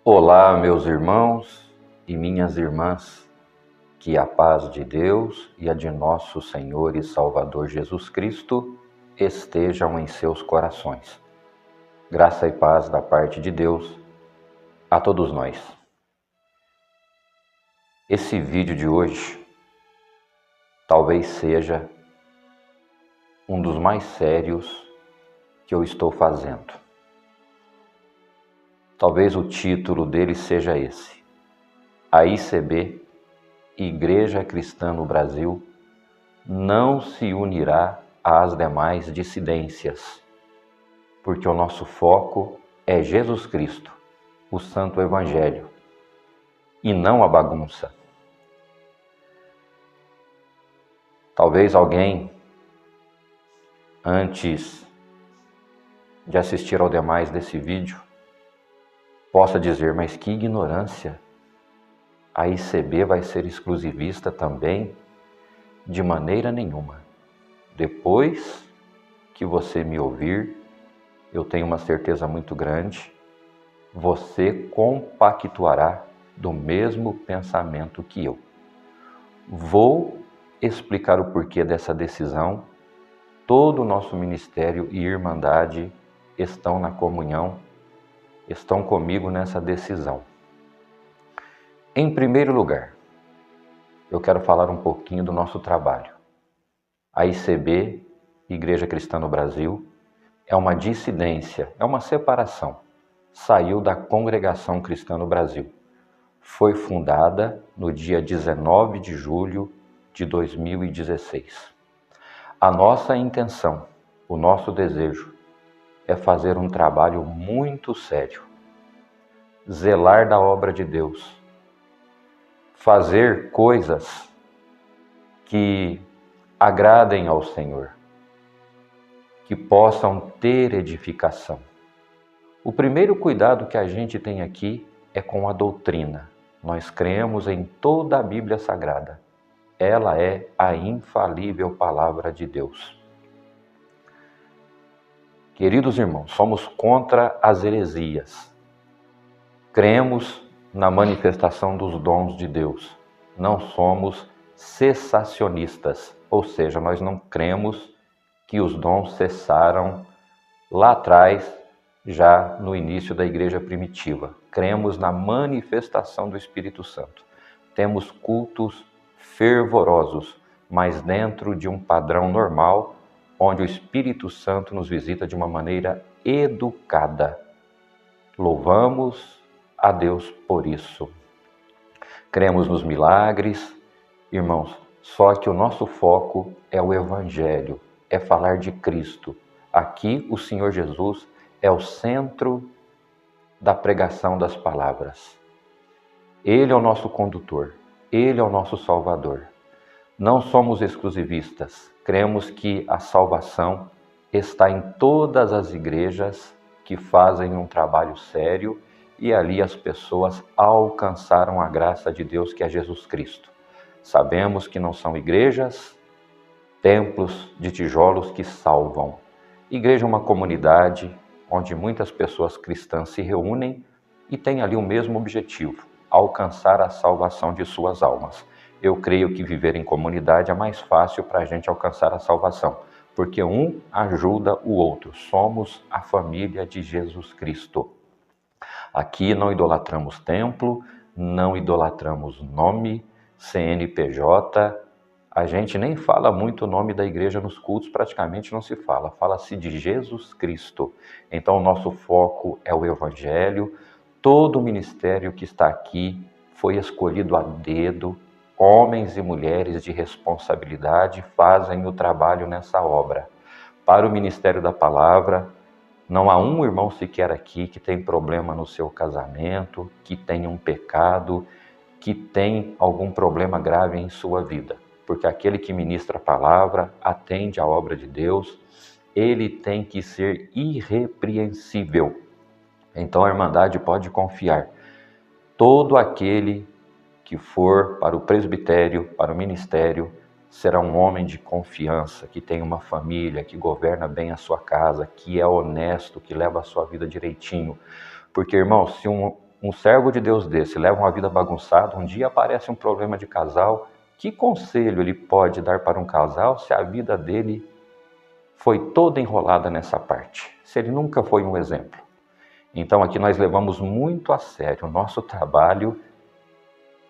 Olá, meus irmãos e minhas irmãs, que a paz de Deus e a de nosso Senhor e Salvador Jesus Cristo estejam em seus corações. Graça e paz da parte de Deus a todos nós. Esse vídeo de hoje talvez seja um dos mais sérios que eu estou fazendo. Talvez o título dele seja esse: a ICB, Igreja Cristã no Brasil, não se unirá às demais dissidências, porque o nosso foco é Jesus Cristo, o Santo Evangelho, e não a bagunça. Talvez alguém, antes de assistir ao demais desse vídeo, possa dizer: mas que ignorância! A ICB vai ser exclusivista também? De maneira nenhuma. Depois que você me ouvir, eu tenho uma certeza muito grande, você compactuará do mesmo pensamento que eu. Vou explicar o porquê dessa decisão. Todo o nosso ministério e irmandade estão na comunhão, estão comigo nessa decisão. Em primeiro lugar, eu quero falar um pouquinho do nosso trabalho. A ICB, Igreja Cristã no Brasil, é uma dissidência, é uma separação. Saiu da Congregação Cristã no Brasil. Foi fundada no dia 19 de julho de 2016. A nossa intenção, o nosso desejo, é fazer um trabalho muito sério. Zelar da obra de Deus. Fazer coisas que agradem ao Senhor, que possam ter edificação. O primeiro cuidado que a gente tem aqui é com a doutrina. Nós cremos em toda a Bíblia Sagrada. Ela é a infalível palavra de Deus. Queridos irmãos, somos contra as heresias. Cremos na manifestação dos dons de Deus. Não somos cessacionistas, ou seja, nós não cremos que os dons cessaram lá atrás, já no início da igreja primitiva. Cremos na manifestação do Espírito Santo. Temos cultos fervorosos, mas dentro de um padrão normal, onde o Espírito Santo nos visita de uma maneira educada. Louvamos a Deus por isso. Cremos nos milagres, irmãos, só que o nosso foco é o Evangelho, é falar de Cristo. Aqui o Senhor Jesus é o centro da pregação das palavras. Ele é o nosso condutor, Ele é o nosso Salvador. Não somos exclusivistas, cremos que a salvação está em todas as igrejas que fazem um trabalho sério e ali as pessoas alcançaram a graça de Deus, que é Jesus Cristo. Sabemos que não são igrejas, templos de tijolos que salvam. Igreja é uma comunidade onde muitas pessoas cristãs se reúnem e têm ali o mesmo objetivo: alcançar a salvação de suas almas. Eu creio que viver em comunidade é mais fácil para a gente alcançar a salvação, porque um ajuda o outro. Somos a família de Jesus Cristo. Aqui não idolatramos templo, não idolatramos nome, CNPJ. A gente nem fala muito o nome da igreja nos cultos, praticamente não se fala. Fala-se de Jesus Cristo. Então o nosso foco é o Evangelho. Todo o ministério que está aqui foi escolhido a dedo. Homens e mulheres de responsabilidade fazem o trabalho nessa obra. Para o ministério da palavra, não há um irmão sequer aqui que tem problema no seu casamento, que tem um pecado, que tem algum problema grave em sua vida. Porque aquele que ministra a palavra, atende à obra de Deus, ele tem que ser irrepreensível. Então a Irmandade pode confiar. Todo aquele que for para o presbitério, para o ministério, será um homem de confiança, que tem uma família, que governa bem a sua casa, que é honesto, que leva a sua vida direitinho. Porque, irmão, se um um servo de Deus desse leva uma vida bagunçada, um dia aparece um problema de casal, que conselho ele pode dar para um casal se a vida dele foi toda enrolada nessa parte? Se ele nunca foi um exemplo. Então aqui nós levamos muito a sério. O nosso trabalho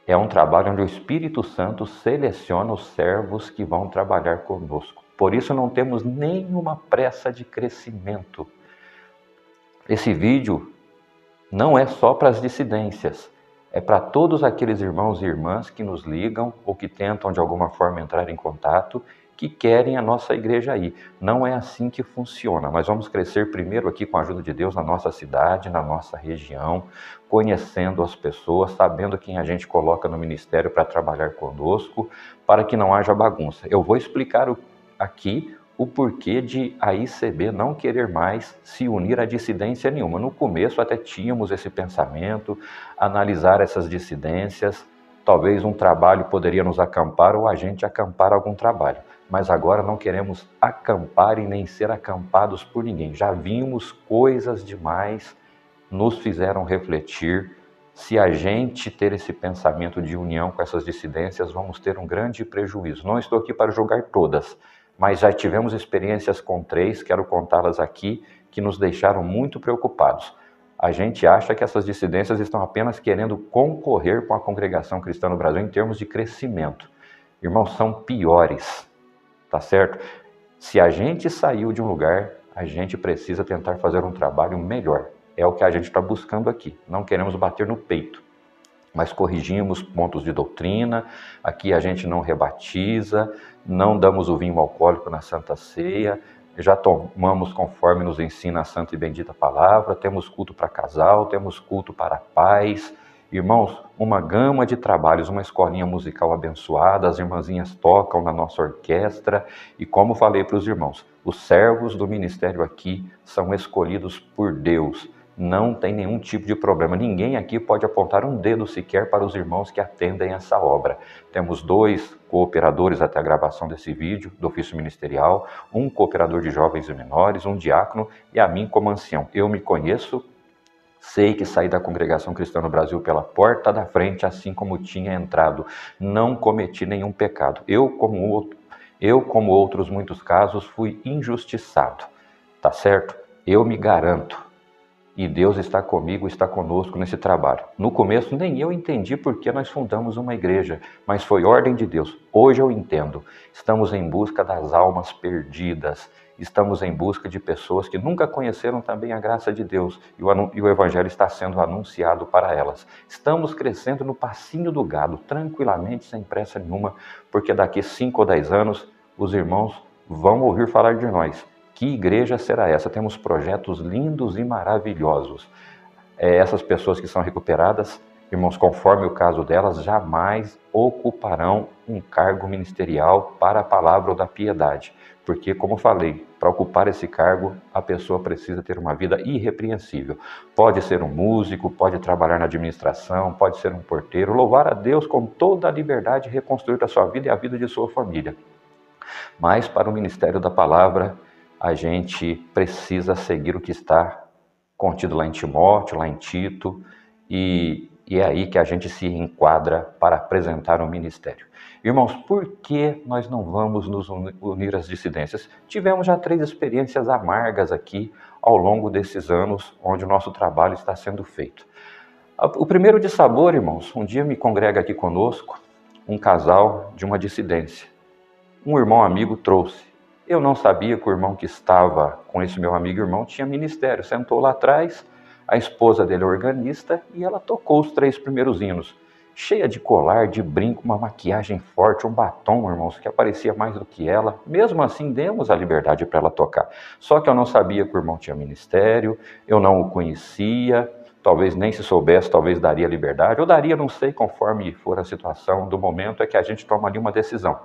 é um trabalho onde o Espírito Santo seleciona os servos que vão trabalhar conosco. Por isso não temos nenhuma pressa de crescimento. Esse vídeo não é só para as dissidências, é para todos aqueles irmãos e irmãs que nos ligam ou que tentam de alguma forma entrar em contato, que querem a nossa igreja aí. Não é assim que funciona. Nós vamos crescer primeiro aqui com a ajuda de Deus na nossa cidade, na nossa região, conhecendo as pessoas, sabendo quem a gente coloca no ministério para trabalhar conosco, para que não haja bagunça. Eu vou explicar aqui o porquê de a ICB não querer mais se unir a dissidência nenhuma. No começo até tínhamos esse pensamento, analisar essas dissidências, talvez um trabalho poderia nos acampar ou a gente acampar algum trabalho. Mas agora não queremos acampar e nem ser acampados por ninguém. Já vimos coisas demais, nos fizeram refletir. Se a gente ter esse pensamento de união com essas dissidências, vamos ter um grande prejuízo. Não estou aqui para julgar todas, mas já tivemos experiências com 3, quero contá-las aqui, que nos deixaram muito preocupados. A gente acha que essas dissidências estão apenas querendo concorrer com a congregação cristã no Brasil em termos de crescimento. Irmãos, são piores, tá certo? Se a gente saiu de um lugar, a gente precisa tentar fazer um trabalho melhor. É o que a gente está buscando aqui. Não queremos bater no peito, mas corrigimos pontos de doutrina. Aqui a gente não rebatiza, não damos o vinho alcoólico na Santa Ceia, já tomamos conforme nos ensina a Santa e Bendita Palavra, temos culto para casal, temos culto para pais. Irmãos, uma gama de trabalhos, uma escolinha musical abençoada, as irmãzinhas tocam na nossa orquestra e como falei para os irmãos, os servos do ministério aqui são escolhidos por Deus. Não tem nenhum tipo de problema. Ninguém aqui pode apontar um dedo sequer para os irmãos que atendem essa obra. Temos 2 cooperadores até a gravação desse vídeo, do ofício ministerial, um cooperador de jovens e menores, um diácono e a mim como ancião. Eu me conheço, sei que saí da congregação cristã no Brasil pela porta da frente, assim como tinha entrado. Não cometi nenhum pecado. Eu, como outros muitos casos, fui injustiçado. Tá certo? Eu me garanto. E Deus está comigo, está conosco nesse trabalho. No começo nem eu entendi por que nós fundamos uma igreja, mas foi ordem de Deus. Hoje eu entendo. Estamos em busca das almas perdidas. Estamos em busca de pessoas que nunca conheceram também a graça de Deus. E o Evangelho está sendo anunciado para elas. Estamos crescendo no passinho do gado, tranquilamente, sem pressa nenhuma, porque daqui 5 ou 10 anos os irmãos vão ouvir falar de nós. Que igreja será essa? Temos projetos lindos e maravilhosos. Essas pessoas que são recuperadas, irmãos, conforme o caso delas, jamais ocuparão um cargo ministerial para a palavra ou da piedade. Porque, como falei, para ocupar esse cargo, a pessoa precisa ter uma vida irrepreensível. Pode ser um músico, pode trabalhar na administração, pode ser um porteiro, louvar a Deus com toda a liberdade e reconstruir a sua vida e a vida de sua família. Mas para o ministério da palavra, a gente precisa seguir o que está contido lá em Timóteo, lá em Tito, e é aí que a gente se enquadra para apresentar o ministério. Irmãos, por que nós não vamos nos unir às dissidências? Tivemos já 3 experiências amargas aqui ao longo desses anos, onde o nosso trabalho está sendo feito. O primeiro de sabor, irmãos, um dia me congrega aqui conosco um casal de uma dissidência. Um irmão amigo trouxe. Eu não sabia que o irmão que estava com esse meu amigo irmão tinha ministério. Sentou lá atrás, a esposa dele é organista e ela tocou os 3 primeiros hinos. Cheia de colar, de brinco, uma maquiagem forte, um batom, irmãos, que aparecia mais do que ela. Mesmo assim, demos a liberdade para ela tocar. Só que eu não sabia que o irmão tinha ministério, eu não o conhecia, talvez nem se soubesse, talvez daria liberdade, ou daria, não sei, conforme for a situação do momento, é que a gente toma ali uma decisão.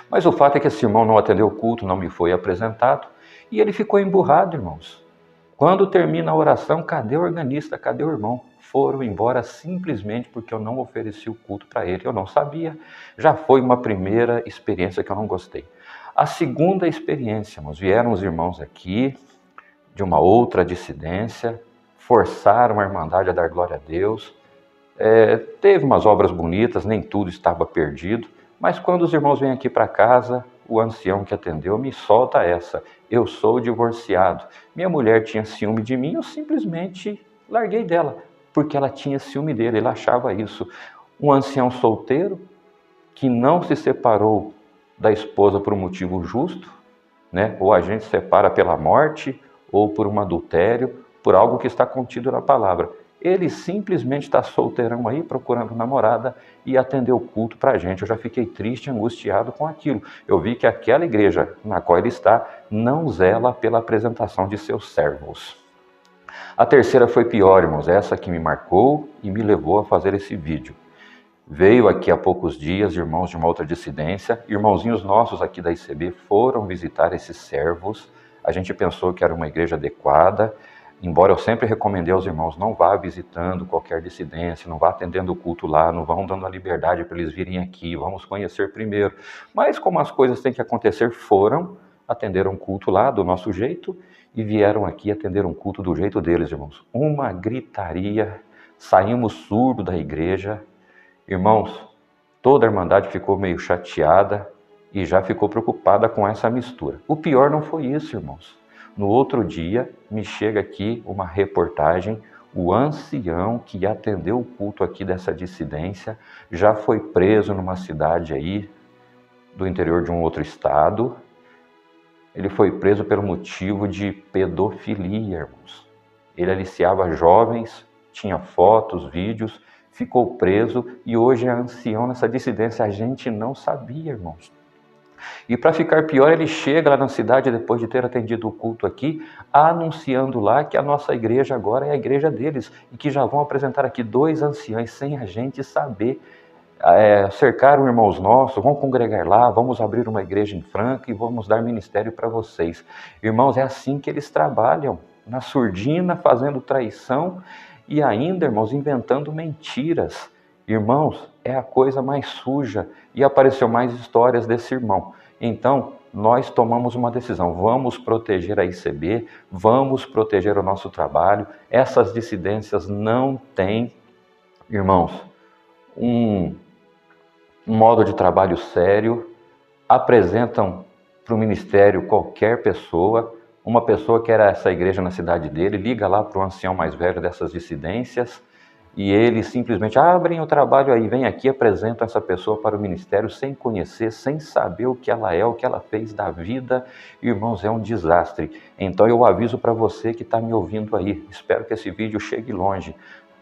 Mas o fato é que esse irmão não atendeu o culto, não me foi apresentado, e ele ficou emburrado, irmãos. Quando termina a oração, cadê o organista, cadê o irmão? Foram embora simplesmente porque eu não ofereci o culto para ele, eu não sabia. Já foi uma primeira experiência que eu não gostei. A segunda experiência, irmãos, vieram os irmãos aqui, de uma outra dissidência, forçaram a Irmandade a dar glória a Deus. Teve umas obras bonitas, nem tudo estava perdido, mas quando os irmãos vêm aqui para casa, o ancião que atendeu me solta essa: eu sou divorciado. Minha mulher tinha ciúme de mim, eu simplesmente larguei dela, porque ela tinha ciúme dele, ele achava isso. Um ancião solteiro, que não se separou da esposa por um motivo justo, né? Ou a gente separa pela morte, ou por um adultério, por algo que está contido na palavra. Ele simplesmente está solteirão aí, procurando namorada, e atendeu o culto para a gente. Eu já fiquei triste, angustiado com aquilo. Eu vi que aquela igreja na qual ele está não zela pela apresentação de seus servos. A terceira foi pior, irmãos, essa que me marcou e me levou a fazer esse vídeo. Veio aqui há poucos dias irmãos de uma outra dissidência, irmãozinhos nossos aqui da ICB foram visitar esses servos. A gente pensou que era uma igreja adequada, embora eu sempre recomendei aos irmãos: não vá visitando qualquer dissidência, não vá atendendo o culto lá, não vão dando a liberdade para eles virem aqui, vamos conhecer primeiro. Mas como as coisas têm que acontecer, foram, atenderam o culto lá do nosso jeito e vieram aqui atender um culto do jeito deles, irmãos. Uma gritaria, saímos surdo da igreja. Irmãos, toda a Irmandade ficou meio chateada e já ficou preocupada com essa mistura. O pior não foi isso, irmãos. No outro dia, me chega aqui uma reportagem: o ancião que atendeu o culto aqui dessa dissidência já foi preso numa cidade aí do interior de um outro estado. Ele foi preso pelo motivo de pedofilia, irmãos. Ele aliciava jovens, tinha fotos, vídeos, ficou preso e hoje é ancião nessa dissidência. A gente não sabia, irmãos. E para ficar pior, ele chega lá na cidade, depois de ter atendido o culto aqui, anunciando lá que a nossa igreja agora é a igreja deles e que já vão apresentar aqui 2 anciãos sem a gente saber. Cercaram irmãos nossos, vão congregar lá, vamos abrir uma igreja em Franca e vamos dar ministério para vocês. Irmãos, é assim que eles trabalham, na surdina, fazendo traição e ainda, irmãos, inventando mentiras. Irmãos, é a coisa mais suja e apareceu mais histórias desse irmão. Então, nós tomamos uma decisão: vamos proteger a ICB, vamos proteger o nosso trabalho. Essas dissidências não têm, irmãos, um modo de trabalho sério, apresentam para o ministério qualquer pessoa. Uma pessoa que era essa igreja na cidade dele, liga lá para o ancião mais velho dessas dissidências e eles simplesmente abrem o trabalho aí, vem aqui, apresentam essa pessoa para o ministério sem conhecer, sem saber o que ela é, o que ela fez da vida. Irmãos, é um desastre. Então eu aviso para você que está me ouvindo aí, espero que esse vídeo chegue longe.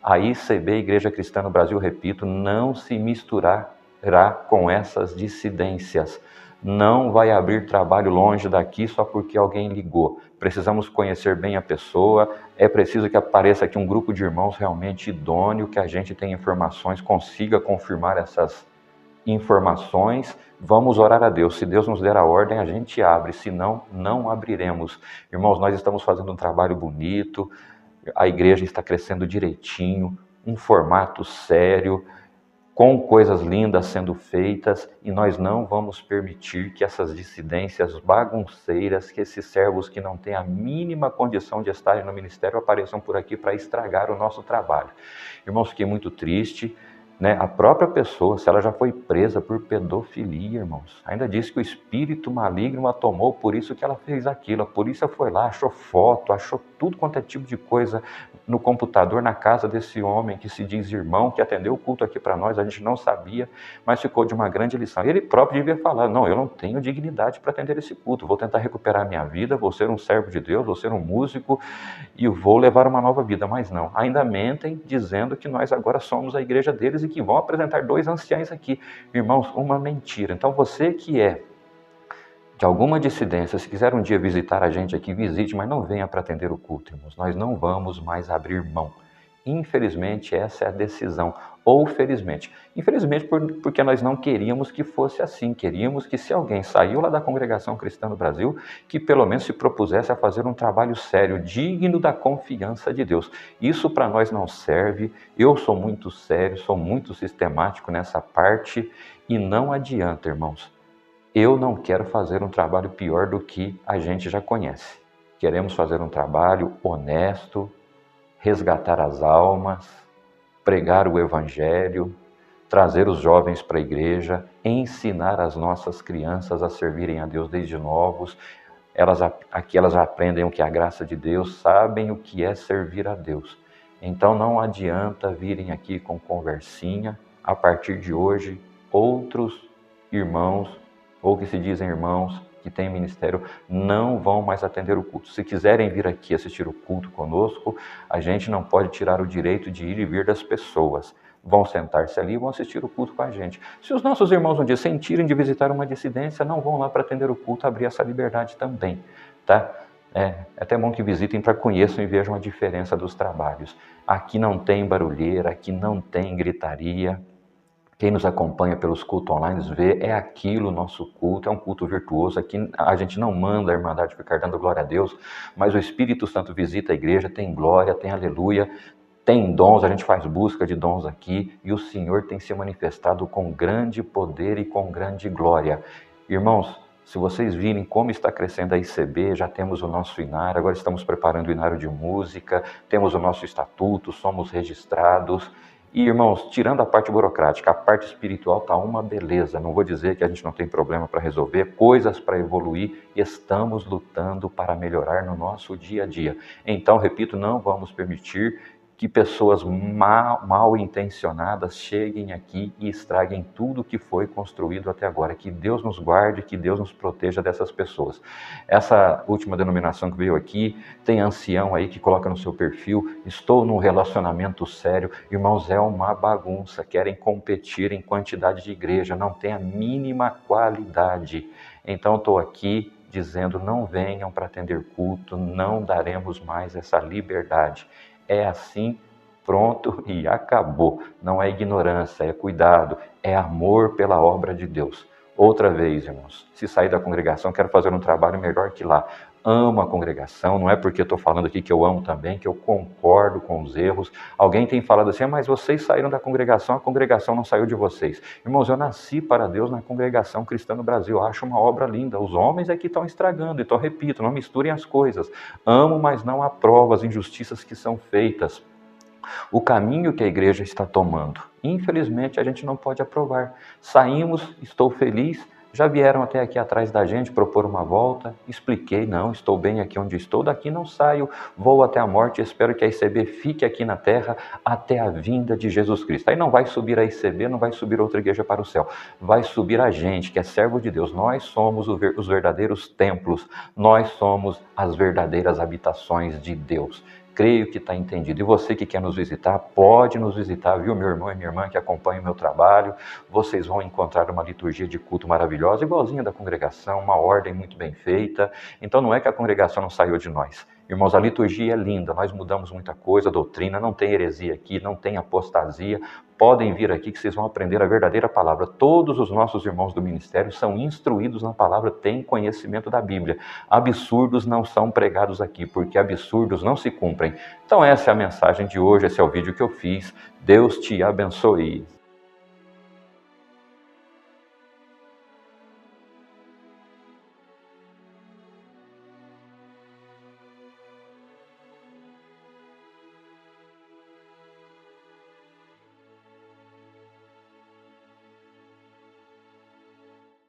A ICB, Igreja Cristã no Brasil, repito, não se misturará com essas dissidências. Não vai abrir trabalho longe daqui só porque alguém ligou. Precisamos conhecer bem a pessoa, é preciso que apareça aqui um grupo de irmãos realmente idôneo, que a gente tenha informações, consiga confirmar essas informações. Vamos orar a Deus. Se Deus nos der a ordem, a gente abre, senão não abriremos. Irmãos, nós estamos fazendo um trabalho bonito, a igreja está crescendo direitinho, um formato sério, com coisas lindas sendo feitas, e nós não vamos permitir que essas dissidências bagunceiras, que esses servos que não têm a mínima condição de estarem no ministério apareçam por aqui para estragar o nosso trabalho. Irmãos, fiquei muito triste, né? A própria pessoa, se ela já foi presa por pedofilia, irmãos, ainda disse que o espírito maligno a tomou, por isso que ela fez aquilo. A polícia foi lá, achou foto, achou tudo quanto é tipo de coisa no computador, na casa desse homem que se diz irmão, que atendeu o culto aqui para nós. A gente não sabia, mas ficou de uma grande lição. Ele próprio devia falar: não, eu não tenho dignidade para atender esse culto, vou tentar recuperar a minha vida, vou ser um servo de Deus, vou ser um músico e vou levar uma nova vida. Mas não, ainda mentem dizendo que nós agora somos a igreja deles e que vão apresentar 2 anciãos aqui. Irmãos, uma mentira. Então você que é de alguma dissidência, se quiser um dia visitar a gente aqui, visite, mas não venha para atender o culto, irmãos. Nós não vamos mais abrir mão. Infelizmente, essa é a decisão. Ou felizmente. Infelizmente, porque nós não queríamos que fosse assim. Queríamos que, se alguém saiu lá da Congregação Cristã no Brasil, que pelo menos se propusesse a fazer um trabalho sério, digno da confiança de Deus. Isso para nós não serve. Eu sou muito sério, sou muito sistemático nessa parte e não adianta, irmãos. Eu não quero fazer um trabalho pior do que a gente já conhece. Queremos fazer um trabalho honesto, resgatar as almas, pregar o Evangelho, trazer os jovens para a igreja, ensinar as nossas crianças a servirem a Deus desde novos. Aqui elas aprendem o que é a graça de Deus, sabem o que é servir a Deus. Então não adianta virem aqui com conversinha. A partir de hoje, outros irmãos, ou que se dizem irmãos, que têm ministério, não vão mais atender o culto. Se quiserem vir aqui assistir o culto conosco, a gente não pode tirar o direito de ir e vir das pessoas. Vão sentar-se ali e vão assistir o culto com a gente. Se os nossos irmãos um dia sentirem de visitar uma dissidência, não vão lá para atender o culto, abrir essa liberdade também, tá? É até bom que visitem para conheçam e vejam a diferença dos trabalhos. Aqui não tem barulheira, aqui não tem gritaria. Quem nos acompanha pelos cultos online vê, é aquilo o nosso culto, é um culto virtuoso. Aqui a gente não manda a Irmandade ficar dando glória a Deus, mas o Espírito Santo visita a igreja, tem glória, tem aleluia, tem dons, a gente faz busca de dons aqui e o Senhor tem se manifestado com grande poder e com grande glória. Irmãos, se vocês virem como está crescendo a ICB, já temos o nosso inário, agora estamos preparando o inário de música, temos o nosso estatuto, somos registrados. E, irmãos, tirando a parte burocrática, a parte espiritual está uma beleza. Não vou dizer que a gente não tem problema para resolver, coisas para evoluir, estamos lutando para melhorar no nosso dia a dia. Então, repito, não vamos permitir que pessoas mal intencionadas cheguem aqui e estraguem tudo que foi construído até agora. Que Deus nos guarde, que Deus nos proteja dessas pessoas. Essa última denominação que veio aqui, tem ancião aí que coloca no seu perfil, estou num relacionamento sério. Irmãos, é uma bagunça, querem competir em quantidade de igreja, não tem a mínima qualidade. Então estou aqui dizendo, não venham para atender culto, não daremos mais essa liberdade. É assim, pronto e acabou. Não é ignorância, é cuidado, é amor pela obra de Deus. Outra vez, irmãos, se sair da congregação, quero fazer um trabalho melhor que lá. Amo a congregação, não é porque estou falando aqui que eu amo também, que eu concordo com os erros. Alguém tem falado assim, mas vocês saíram da congregação, a congregação não saiu de vocês. Irmãos, eu nasci para Deus na congregação cristã no Brasil, acho uma obra linda. Os homens é que estão estragando, então repito, não misturem as coisas. Amo, mas não aprovo as injustiças que são feitas. O caminho que a igreja está tomando, infelizmente a gente não pode aprovar. Saímos, estou feliz, já vieram até aqui atrás da gente propor uma volta, expliquei, não, estou bem aqui onde estou, daqui não saio, vou até a morte, espero que a ICB fique aqui na terra até a vinda de Jesus Cristo. Aí não vai subir a ICB, não vai subir outra igreja para o céu, vai subir a gente que é servo de Deus, nós somos os verdadeiros templos, nós somos as verdadeiras habitações de Deus. Creio que está entendido. E você que quer nos visitar, pode nos visitar, viu, meu irmão e minha irmã que acompanham o meu trabalho. Vocês vão encontrar uma liturgia de culto maravilhosa, igualzinha da congregação, uma ordem muito bem feita. Então não é que a congregação não saiu de nós. Irmãos, a liturgia é linda, nós mudamos muita coisa, a doutrina, não tem heresia aqui, não tem apostasia. Podem vir aqui que vocês vão aprender a verdadeira palavra. Todos os nossos irmãos do ministério são instruídos na palavra, têm conhecimento da Bíblia. Absurdos não são pregados aqui, porque absurdos não se cumprem. Então essa é a mensagem de hoje, esse é o vídeo que eu fiz. Deus te abençoe.